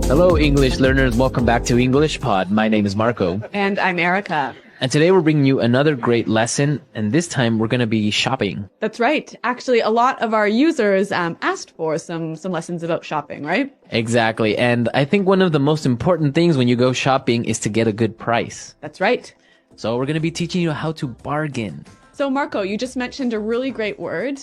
Hello, English learners. Welcome back to English Pod. My name is Marco. And I'm Erica. And today we're bringing you another great lesson. And this time we're going to be shopping. That's right. Actually, a lot of our users asked for some lessons about shopping, right? Exactly. And I think one of the most important things when you go shopping is to get a good price. That's right. So we're going to be teaching you how to bargain. So Marco, you just mentioned a really great word.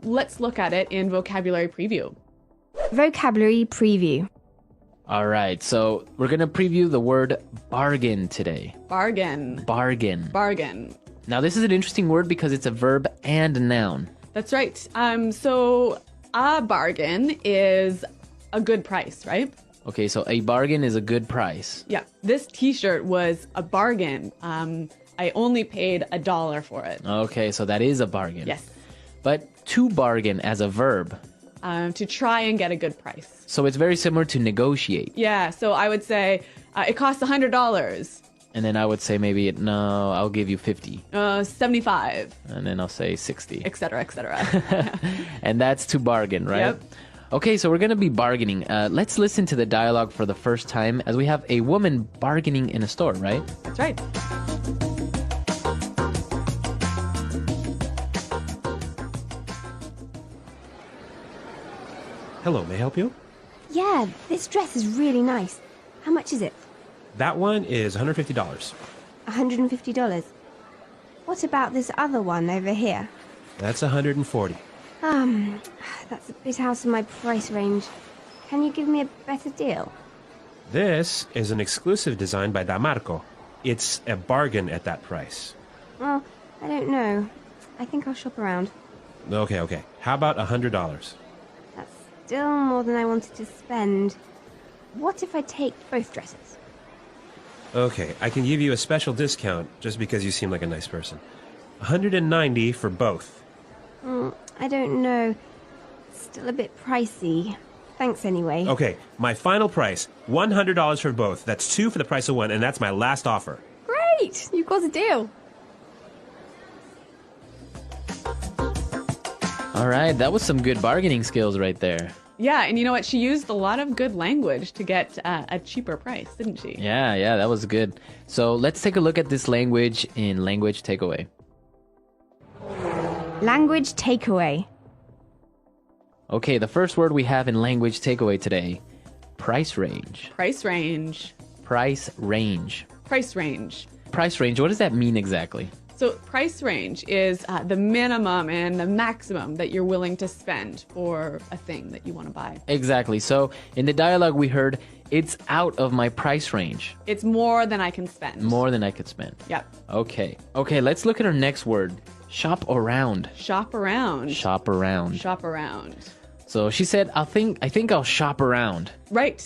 Let's look at it in vocabulary preview. Vocabulary preview. All right. So we're going to preview the word bargain today. Bargain. Bargain. Bargain. Now, this is an interesting word because it's a verb and a noun. That's right. So a bargain is a good price, right? Okay, so a bargain is a good price. Yeah. This t-shirt was a bargain. I only paid $1 for it. Okay, so that is a bargain. Yes. But to bargain as a verb. To try and get a good price. So it's very similar to negotiate. Yeah, so I would say it costs $100. And then I would say maybe, no, I'll give you 50. 75. And then I'll say 60. Et cetera, et cetera. And that's to bargain, right? Yep. Okay, so we're going to be bargaining. Let's listen to the dialogue for the first time as we have a woman bargaining in a store, right? That's right. Hello, may I help you? Yeah, this dress is really nice. How much is it? That one is $150. $150. What about this other one over here? That's $140. That's a bit out of my price range. Can you give me a better deal? This is an exclusive design by Damarco. It's a bargain at that price. Well, I don't know. I think I'll shop around. Okay. How about $100? That's still more than I wanted to spend. What if I take both dresses? Okay, I can give you a special discount just because you seem like a nice person. $190 for both. I don't know. Still a bit pricey. Thanks anyway. Okay, my final price, $100 for both. That's two for the price of one, and that's my last offer. Great! You've got a deal. All right, that was some good bargaining skills right there. Yeah, and you know what? She used a lot of good language to get a cheaper price, didn't she? Yeah, that was good. So let's take a look at this language in Language Takeaway. Language takeaway. Okay, the first word we have in Language Takeaway today, price range. Price range. Price range. Price range. Price range, what does that mean exactly? So price range is the minimum and the maximum that you're willing to spend for a thing that you want to buy. Exactly. So in the dialogue we heard, it's out of my price range. It's more than I can spend. More than I could spend. Yep. Okay, let's look at our next word. Shop around. Shop around. Shop around. Shop around. So she said, I think I'll shop around. Right.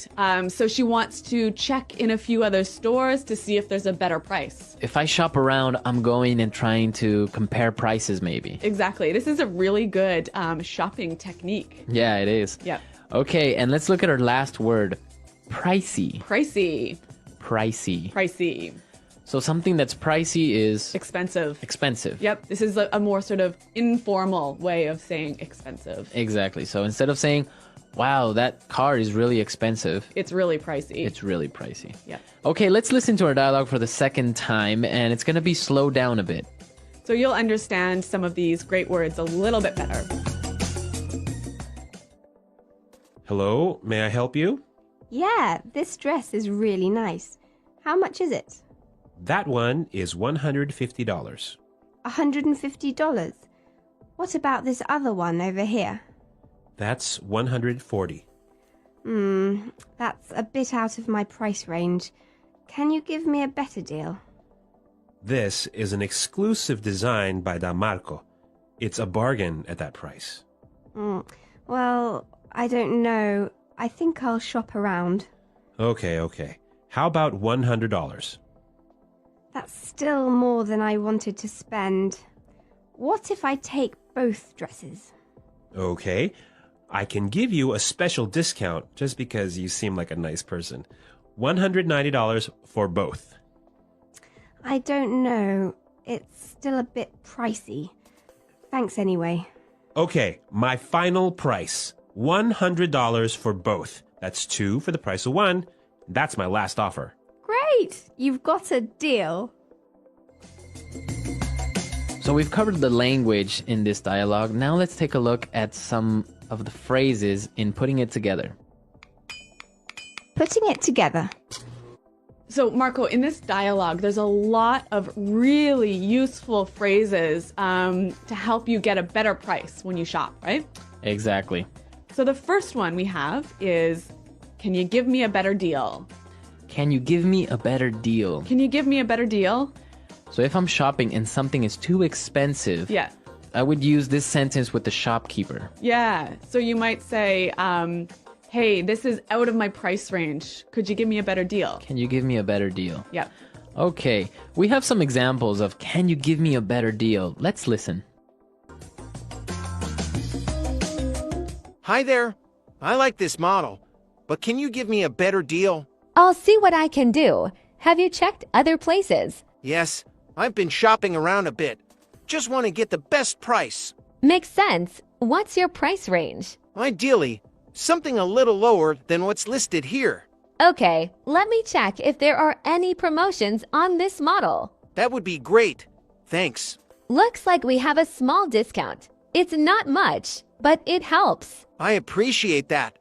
So she wants to check in a few other stores to see if there's a better price. If I shop around, I'm going and trying to compare prices maybe. Exactly. This is a really good shopping technique. Yeah, it is. Yep. Okay, and let's look at our last word. Pricey. Pricey. Pricey. Pricey. So something that's pricey is... Expensive. Expensive. Yep. This is a more sort of informal way of saying expensive. Exactly. So instead of saying, wow, that car is really expensive. It's really pricey. It's really pricey. Yep. Okay, let's listen to our dialogue for the second time, and it's going to be slowed down a bit. So you'll understand some of these great words a little bit better. Hello, may I help you? Yeah, this dress is really nice. How much is it? That one is $150. $150. What about this other one over here? That's $140. That's a bit out of my price range. Can you give me a better deal? This is an exclusive design by Damarco. It's a bargain at that price. Well, I don't know. I think I'll shop around. Okay. How about $100? That's still more than I wanted to spend. What if I take both dresses? Okay. I can give you a special discount just because you seem like a nice person. $190 for both. I don't know. It's still a bit pricey. Thanks anyway. Okay, my final price. $100 for both. That's 2 for the price of 1. That's my last offer. Great! You've got a deal. So we've covered the language in this dialogue. Now let's take a look at some of the phrases in putting it together. Putting it together. So, Marco, in this dialogue, there's a lot of really useful phrases to help you get a better price when you shop, right? Exactly. So the first one we have is, can you give me a better deal? Can you give me a better deal? Can you give me a better deal? So if I'm shopping and something is too expensive, Yeah. I would use this sentence with the shopkeeper. Yeah. So you might say, hey, this is out of my price range. Could you give me a better deal? Can you give me a better deal? Yeah. Okay, we have some examples of can you give me a better deal? Let's listen. Hi there. I like this model, but can you give me a better deal? I'll see what I can do. Have you checked other places? Yes, I've been shopping around a bit. Just want to get the best price. Makes sense. What's your price range? Ideally, something a little lower than what's listed here. Okay, let me check if there are any promotions on this model. That would be great. Thanks. Looks like we have a small discount. It's not much, but it helps. I appreciate that.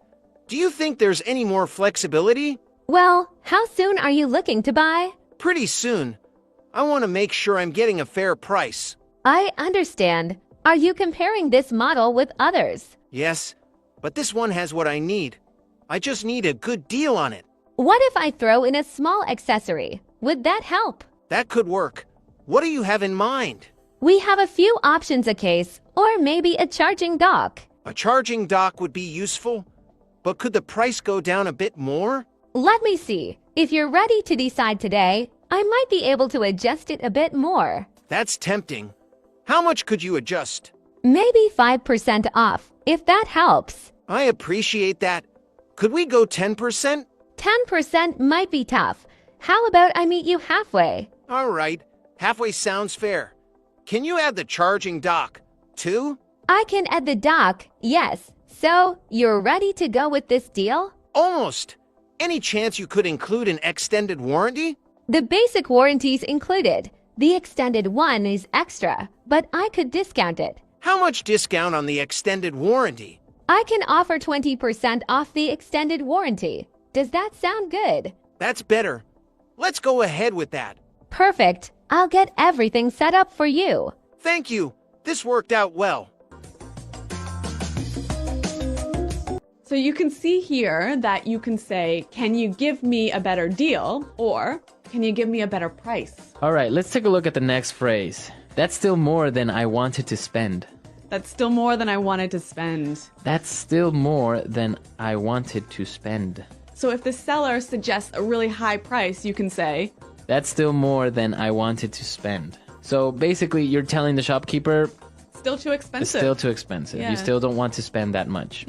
Do you think there's any more flexibility? Well, how soon are you looking to buy? Pretty soon. I want to make sure I'm getting a fair price. I understand. Are you comparing this model with others? Yes, but this one has what I need. I just need a good deal on it. What if I throw in a small accessory? Would that help? That could work. What do you have in mind? We have a few options: a case, or maybe a charging dock. A charging dock would be useful, but could the price go down a bit more? Let me see. If you're ready to decide today, I might be able to adjust it a bit more. That's tempting. How much could you adjust? Maybe 5% off, if that helps. I appreciate that. Could we go 10%? 10% might be tough. How about I meet you halfway? All right. Halfway sounds fair. Can you add the charging dock, too? I can add the dock, yes. So, you're ready to go with this deal? Almost. Any chance you could include an extended warranty? The basic warranty's included. The extended one is extra, but I could discount it. How much discount on the extended warranty? I can offer 20% off the extended warranty. Does that sound good? That's better. Let's go ahead with that. Perfect. I'll get everything set up for you. Thank you. This worked out well. So you can see here that you can say, can you give me a better deal? Or, can you give me a better price? All right, let's take a look at the next phrase. That's still more than I wanted to spend. That's still more than I wanted to spend. That's still more than I wanted to spend. So if the seller suggests a really high price, you can say, That's still more than I wanted to spend. So basically, you're telling the shopkeeper still too it's expensive. still too expensive. Yeah. You still don't want to spend that much.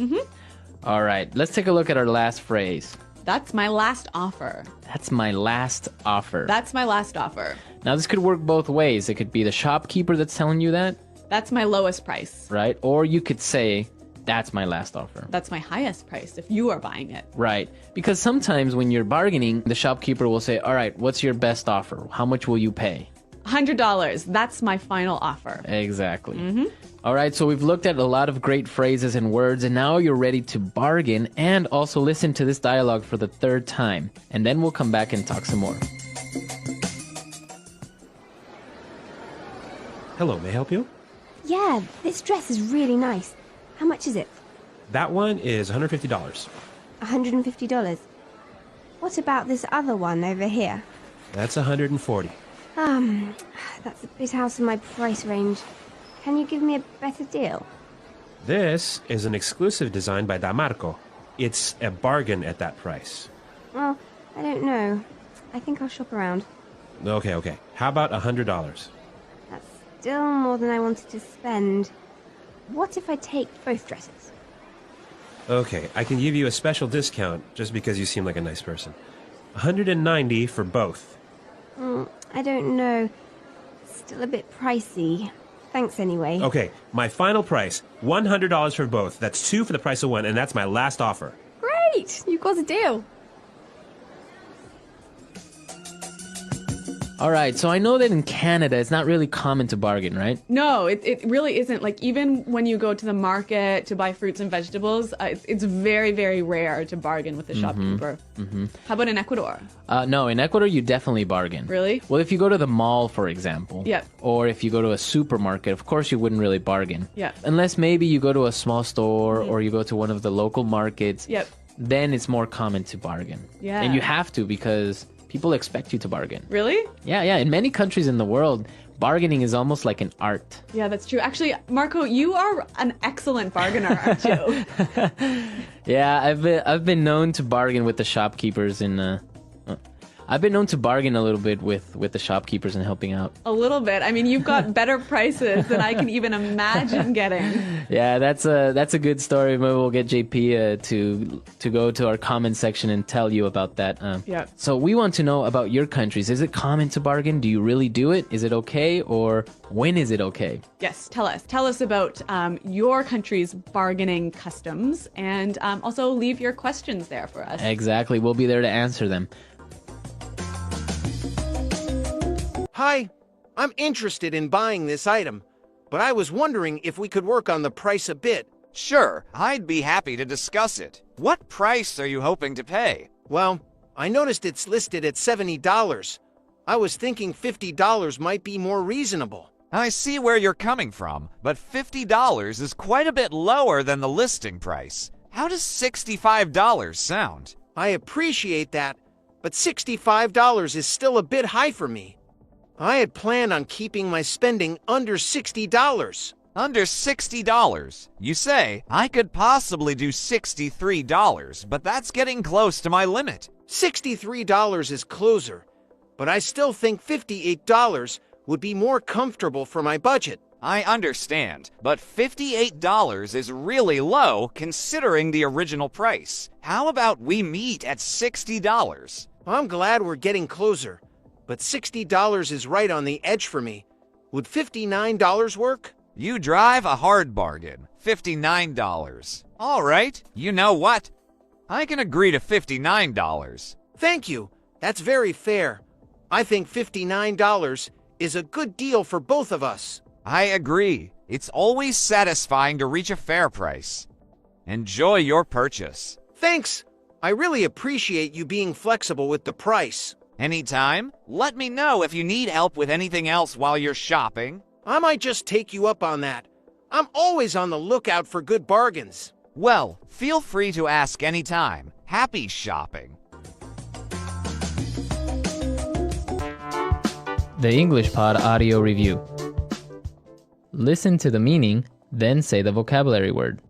All right, let's take a look at our last phrase. That's my last offer. That's my last offer. That's my last offer. Now, this could work both ways. It could be the shopkeeper that's telling you that, That's my lowest price. right? Or you could say, that's my last offer. That's my highest price if you are buying it. Right. Because sometimes when you're bargaining, the shopkeeper will say, all right, what's your best offer? How much will you pay? $100. That's my final offer. Exactly. All right, so we've looked at a lot of great phrases and words, and now you're ready to bargain and also listen to this dialogue for the third time. And then we'll come back and talk some more. Hello, may I help you? Yeah, this dress is really nice. How much is it? That one is $150. $150. What about this other one over here? That's $140. That's a bit out of my price range. Can you give me a better deal? This is an exclusive design by Damarco. It's a bargain at that price. Well, I don't know. I think I'll shop around. Okay. How about $100? That's still more than I wanted to spend. What if I take both dresses? Okay, I can give you a special discount just because you seem like a nice person. $190 for both. I don't know. Still a bit pricey. Thanks anyway. Okay, my final price, $100 for both. That's 2 for the price of 1, and that's my last offer. Great! Great! You've got a deal. All right, so I know that in Canada, it's not really common to bargain, right? No, it really isn't. Like, even when you go to the market to buy fruits and vegetables, it's very, very rare to bargain with the shopkeeper. How about in Ecuador? No, in Ecuador, you definitely bargain. Really? Well, if you go to the mall, for example, Yep. or if you go to a supermarket, of course you wouldn't really bargain. Yep. Unless maybe you go to a small store or you go to one of the local markets. Yep. Then it's more common to bargain. Yeah. And you have to because people expect you to bargain. Really? Yeah. In many countries in the world, bargaining is almost like an art. Yeah, that's true. Actually, Marco, you are an excellent bargainer, aren't you? Yeah, I've been known to bargain with the shopkeepers I've been known to bargain a little bit with the shopkeepers and helping out. A little bit. I mean, you've got better prices than I can even imagine getting. Yeah, that's a good story. Maybe we'll get JP to go to our comment section and tell you about that. Yeah. So we want to know about your countries. Is it common to bargain? Do you really do it? Is it okay? Or when is it okay? Yes, tell us. Tell us about your country's bargaining customs, and also leave your questions there for us. Exactly. We'll be there to answer them. Hi, I'm interested in buying this item, but I was wondering if we could work on the price a bit. Sure, I'd be happy to discuss it. What price are you hoping to pay? Well, I noticed it's listed at $70. I was thinking $50 might be more reasonable. I see where you're coming from, but $50 is quite a bit lower than the listing price. How does $65 sound? I appreciate that, but $65 is still a bit high for me. I had planned on keeping my spending under $60. Under $60? You say, I could possibly do $63, but that's getting close to my limit. $63 is closer, but I still think $58 would be more comfortable for my budget. I understand, but $58 is really low considering the original price. How about we meet at $60? I'm glad we're getting closer, but $60 is right on the edge for me. Would $59 work? You drive a hard bargain. $59. All right, you know what? I can agree to $59. Thank you. That's very fair. I think $59 is a good deal for both of us. I agree. It's always satisfying to reach a fair price. Enjoy your purchase. Thanks. I really appreciate you being flexible with the price. Anytime, let me know if you need help with anything else while you're shopping. I might just take you up on that. I'm always on the lookout for good bargains. Well, feel free to ask anytime. Happy shopping. The English Pod Audio Review. Listen to the meaning, then say the vocabulary word.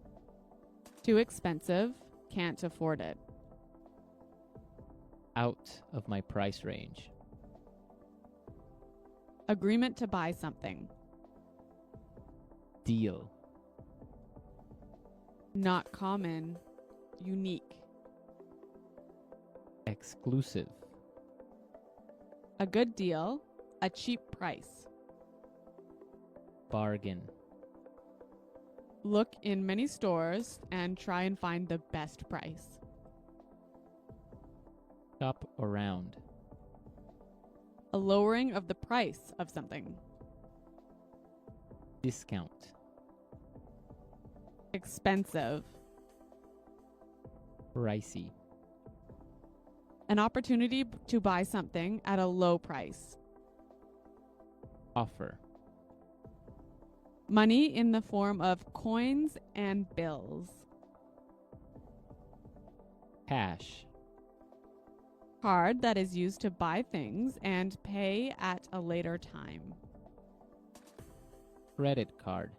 Too expensive, can't afford it. Out of my price range. Agreement to buy something. Deal. Not common, unique. Exclusive. A good deal, a cheap price. Bargain. Look in many stores and try and find the best price. Shop around. A lowering of the price of something. Discount. Expensive. Pricey. An opportunity to buy something at a low price. Offer. Money in the form of coins and bills. Cash. Card that is used to buy things and pay at a later time. Credit card.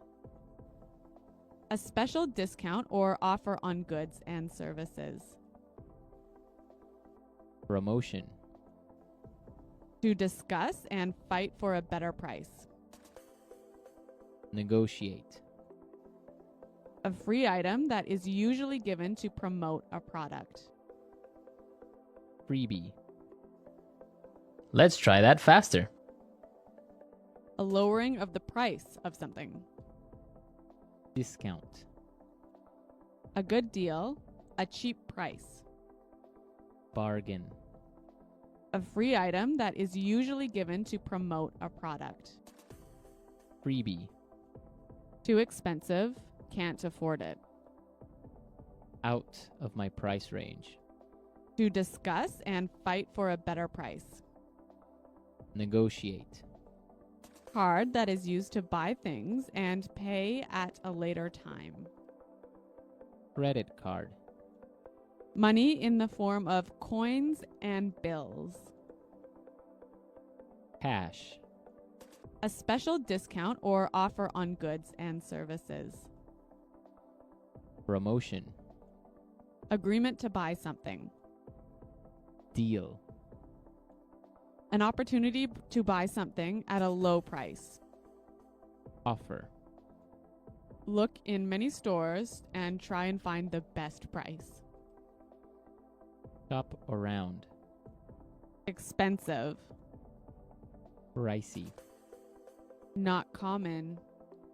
A special discount or offer on goods and services. Promotion. To discuss and fight for a better price. Negotiate. A free item that is usually given to promote a product. Freebie. Let's try that faster. A lowering of the price of something. Discount. A good deal, A cheap price. Bargain. A free item that is usually given to promote a product. Freebie. Too expensive, can't afford it. Out of my price range. To discuss and fight for a better price. Negotiate. Card that is used to buy things and pay at a later time. Credit card. Money in the form of coins and bills. Cash. A special discount or offer on goods and services. Promotion. Agreement to buy something. Deal. An opportunity to buy something at a low price. Offer. Look in many stores and try and find the best price. Shop around. Expensive. Pricey. Not common.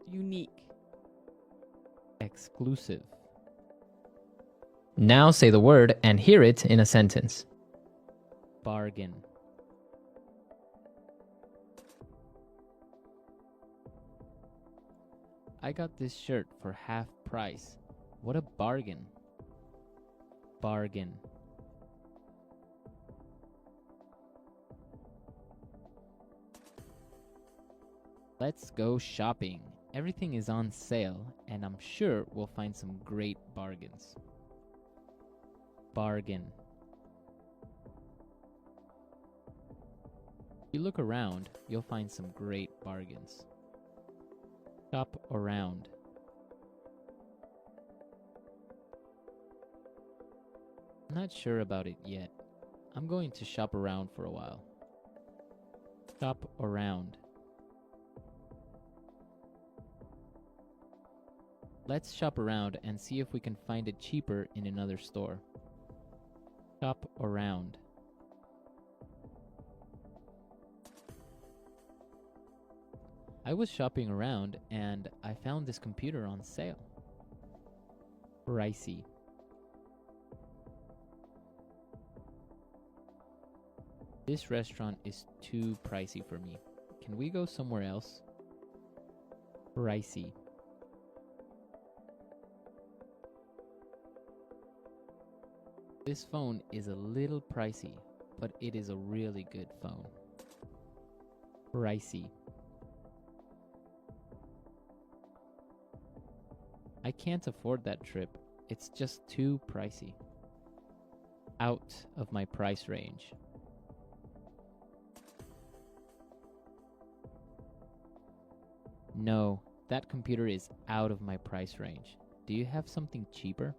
Unique. Exclusive. Now say the word and hear it in a sentence. Bargain. I got this shirt for half price. What a bargain. Bargain. Let's go shopping. Everything is on sale, and I'm sure we'll find some great bargains. Bargain. If you look around, you'll find some great bargains. Shop around. I'm not sure about it yet. I'm going to shop around for a while. Shop around. Let's shop around and see if we can find it cheaper in another store. Shop around. I was shopping around and I found this computer on sale. Pricey. This restaurant is too pricey for me. Can we go somewhere else? Pricey. This phone is a little pricey, but it is a really good phone. Pricey. I can't afford that trip. It's just too pricey. Out of my price range. No, that computer is out of my price range. Do you have something cheaper?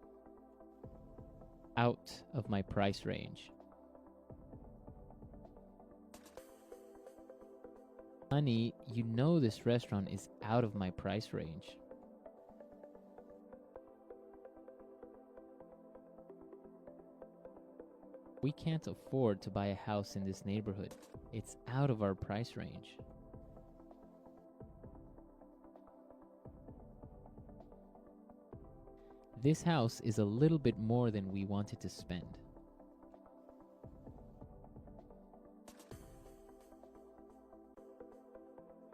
Out of my price range. Honey, you know this restaurant is out of my price range. We can't afford to buy a house in this neighborhood. It's out of our price range. This house is a little bit more than we wanted to spend.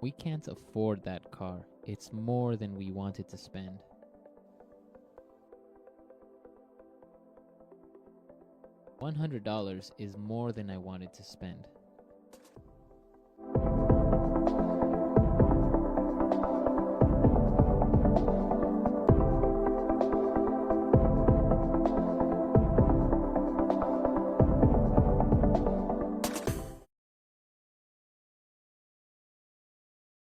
We can't afford that car. It's more than we wanted to spend. $100 is more than I wanted to spend.